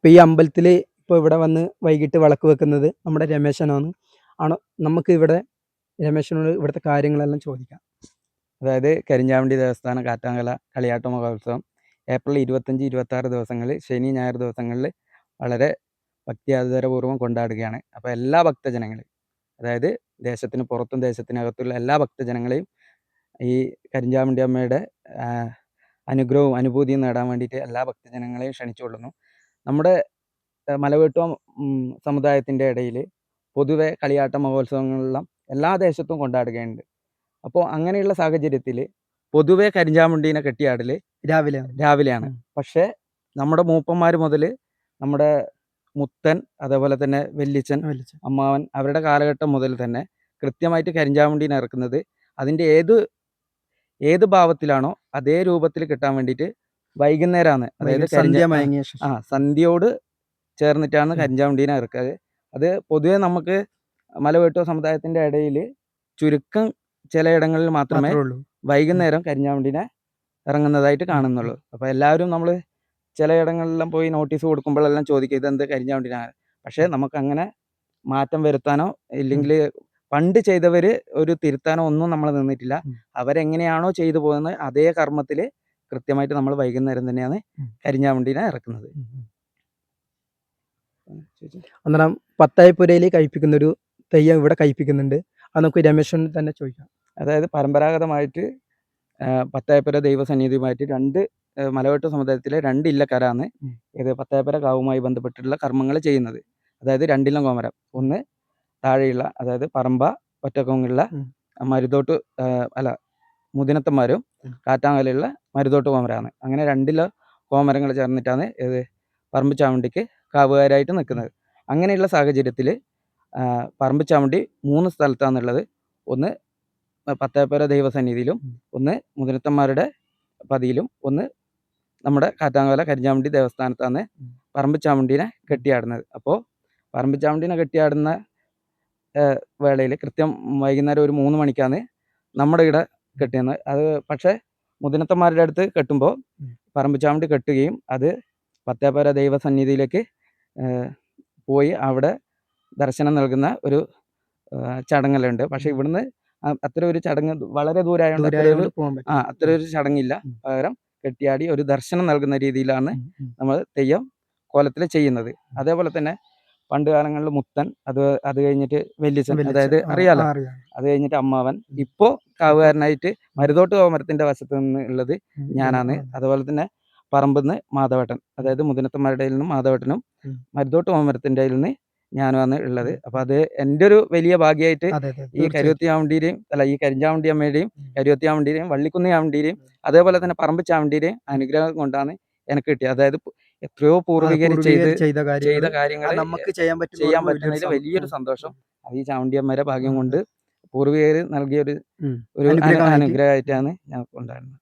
ഇപ്പൊ ഈ അമ്പലത്തില് ഇപ്പൊ ഇവിടെ വന്ന് വൈകിട്ട് വിളക്ക് വെക്കുന്നത് നമ്മുടെ രമേശനാണ്. ആണോ? നമുക്ക് ഇവിടെ രമേശനോട് ഇവിടുത്തെ കാര്യങ്ങളെല്ലാം ചോദിക്കാം. അതായത് കരിഞ്ചാവണ്ടി ദേവസ്ഥാനം കാറ്റാങ്കല കളിയാട്ട മഹോത്സവം ഏപ്രിൽ 25, 26 ദിവസങ്ങളിൽ ശനി ഞായർ ദിവസങ്ങളിൽ വളരെ ഭക്തിയാദരപൂർവ്വം കൊണ്ടാടുകയാണ്. അപ്പോൾ എല്ലാ ഭക്തജനങ്ങളെയും, അതായത് ദേശത്തിന് പുറത്തും ദേശത്തിനകത്തുള്ള എല്ലാ ഭക്തജനങ്ങളെയും ഈ കരിഞ്ചാവണ്ടി അമ്മയുടെ അനുഗ്രഹവും അനുഭൂതിയും നേടാൻ വേണ്ടിയിട്ട് എല്ലാ ഭക്തജനങ്ങളെയും ക്ഷണിച്ചുകൊള്ളുന്നു. നമ്മുടെ മലവേട്ടുവ സമുദായത്തിൻ്റെ ഇടയിൽ പൊതുവെ കളിയാട്ട മഹോത്സവങ്ങളെല്ലാം എല്ലാ ദേശത്തും കൊണ്ടാടുകയുണ്ട്. അപ്പോൾ അങ്ങനെയുള്ള സാഹചര്യത്തിൽ പൊതുവെ കരിഞ്ചാമുണ്ടീനെ കെട്ടിയാടൽ രാവിലെയാണ്. പക്ഷേ നമ്മുടെ മൂപ്പന്മാർ മുതൽ നമ്മുടെ മുത്തൻ, അതേപോലെ തന്നെ വല്യച്ഛൻ, അമ്മാവൻ, അവരുടെ കാലഘട്ടം മുതൽ തന്നെ കൃത്യമായിട്ട് കരിഞ്ചാമുണ്ടീനെ ഇറക്കുന്നത് അതിൻ്റെ ഏത് ഭാവത്തിലാണോ അതേ രൂപത്തിൽ കിട്ടാൻ വേണ്ടിയിട്ട് വൈകുന്നേരമാണ്, അതായത് സന്ധ്യയോട് ചേർന്നിട്ടാണ് കരിഞ്ചാമുണ്ടീനെ ഇറക്കുക. അത് പൊതുവെ നമുക്ക് മലവേട്ടുവ സമുദായത്തിൻ്റെ ഇടയിൽ ചുരുക്കം ചിലയിടങ്ങളിൽ മാത്രമേ വൈകുന്നേരം കരിഞ്ചാമുണ്ടീനെ ഇറങ്ങുന്നതായിട്ട് കാണുന്നുള്ളൂ. അപ്പോൾ എല്ലാവരും നമ്മൾ ചിലയിടങ്ങളിലെല്ലാം പോയി നോട്ടീസ് കൊടുക്കുമ്പോഴെല്ലാം ചോദിക്കുക ഇതെന്ത് കരിഞ്ചാമുണ്ടീനാണ്. പക്ഷേ നമുക്കങ്ങനെ മാറ്റം വരുത്താനോ ഇല്ലെങ്കിൽ പണ്ട് ചെയ്തവർ ഒരു തിരുത്താനോ ഒന്നും നമ്മൾ നിന്നിട്ടില്ല. അവരെങ്ങനെയാണോ ചെയ്തു പോകുന്നത് അതേ കർമ്മത്തിൽ കൃത്യമായിട്ട് നമ്മൾ വൈകുന്നേരം തന്നെയാണ് കരിഞ്ചാമുണ്ടീനെ ഇറക്കുന്നത്. അന്നേരം പത്തായപ്പുരയിൽ കഴിപ്പിക്കുന്ന ഒരു തെയ്യം ഇവിടെ കഴിപ്പിക്കുന്നുണ്ട്. അത് നമുക്ക് രമേശൻ തന്നെ ചോദിക്കാം. അതായത് പരമ്പരാഗതമായിട്ട് പത്തായപ്പുര ദൈവസന്നിധിയുമായിട്ട് മലവേട്ട സമുദായത്തിലെ 2 ഇല്ലക്കാരാണ് ഇത് പത്തായപ്പുര കാവുമായി ബന്ധപ്പെട്ടിട്ടുള്ള കർമ്മങ്ങൾ ചെയ്യുന്നത്. അതായത് 2 ഇല്ലം കോമരം, ഒന്ന് താഴെയുള്ള അതായത് പറമ്പ ഒറ്റക്കൊങ്ങുള്ള മരുതോട്ട് മുതിനത്തന്മാരും കാറ്റാങ്കലയുള്ള മരുതോട്ട് കോമരാണ്. അങ്ങനെ 2 ഇല്ല കോമരങ്ങൾ ചേർന്നിട്ടാണ് ഇത് പറമ്പ് ചാമുണ്ടിക്ക് കാവുകാരായിട്ട് നിൽക്കുന്നത്. അങ്ങനെയുള്ള സാഹചര്യത്തിൽ പറമ്പ് ചാമുണ്ടി 3 സ്ഥലത്താണുള്ളത്. ഒന്ന് പത്തായപ്പുര ദൈവസന്നിധിയിലും, ഒന്ന് മുതിരത്തന്മാരുടെ പതിയിലും, ഒന്ന് നമ്മുടെ കാറ്റാങ്കല കരിഞ്ചാമുണ്ടി ദേവസ്ഥാനത്താണ് പറമ്പ് ചാമുണ്ടീനെ കെട്ടിയാടുന്നത്. അപ്പോൾ പറമ്പ് ചാമുണ്ടീനെ കെട്ടിയാടുന്ന വേളയിൽ കൃത്യം വൈകുന്നേരം ഒരു 3 മണിക്കാണ് നമ്മുടെ ഇവിടെ കെട്ടിയത്. അത് പക്ഷേ മുതിനത്തന്മാരുടെ അടുത്ത് കെട്ടുമ്പോൾ പറമ്പ് ചാമുണ്ടി കെട്ടുകയും അത് പത്തായപ്പുര ദൈവസന്നിധിയിലേക്ക് പോയി അവിടെ ദർശനം നൽകുന്ന ഒരു ചടങ്ങെല്ലാം. പക്ഷെ ഇവിടുന്ന് അത്ര ഒരു ചടങ്ങ് വളരെ ദൂരമായതുകൊണ്ട് അത്ര ഒരു ചടങ്ങില്ല. പകരം കെട്ടിയാടി ഒരു ദർശനം നൽകുന്ന രീതിയിലാണ് നമ്മൾ തെയ്യം കോലത്തിൽ ചെയ്യുന്നത്. അതേപോലെ തന്നെ പണ്ട് കാലങ്ങളിൽ മുത്തൻ, അത് കഴിഞ്ഞിട്ട് വല്യച്ഛൻ, അതായത് അറിയാലോ, അത് കഴിഞ്ഞിട്ട് അമ്മാവൻ, ഇപ്പോൾ കാവുകാരനായിട്ട് മരുതോട്ട് കോമരത്തിന്റെ വശത്ത് നിന്ന് ഉള്ളത് ഞാനാണ്. അതുപോലെ തന്നെ പറമ്പിന്ന് മാധവേട്ടൻ, അതായത് മുതിനത്തന്മാരുടെ നിന്നും മാധവേട്ടനും മരുതോട്ട് കോമരത്തിന്റെ നിന്ന് ഞാനുമാണ് ഉള്ളത്. അപ്പൊ അത് എൻ്റെ ഒരു വലിയ ഭാഗ്യമായിട്ട് ഈ ഈ കരിഞ്ചാമുണ്ടി അമ്മയുടെയും കരിവത്തിയാമുണ്ടിയുടെയും വള്ളിക്കുന്ന് ചാമുണ്ടിയുടെയും അതേപോലെ തന്നെ പറമ്പ് ചാമുണ്ടിയുടെയും അനുഗ്രഹം കൊണ്ടാണ് എനിക്ക് കിട്ടിയത്. അതായത് എത്രയോ പൂർവികർ ചെയ്ത കാര്യങ്ങൾ നമുക്ക് ചെയ്യാൻ പറ്റുന്നതിൽ വലിയൊരു സന്തോഷം. അത് ഈ ചാമുണ്ടിയമ്മയുടെ ഭാഗ്യം കൊണ്ട് പൂർവികർ നൽകിയ ഒരു അനുഗ്രഹമായിട്ടാണ് ഞങ്ങൾക്ക് ഉണ്ടായിരുന്നത്.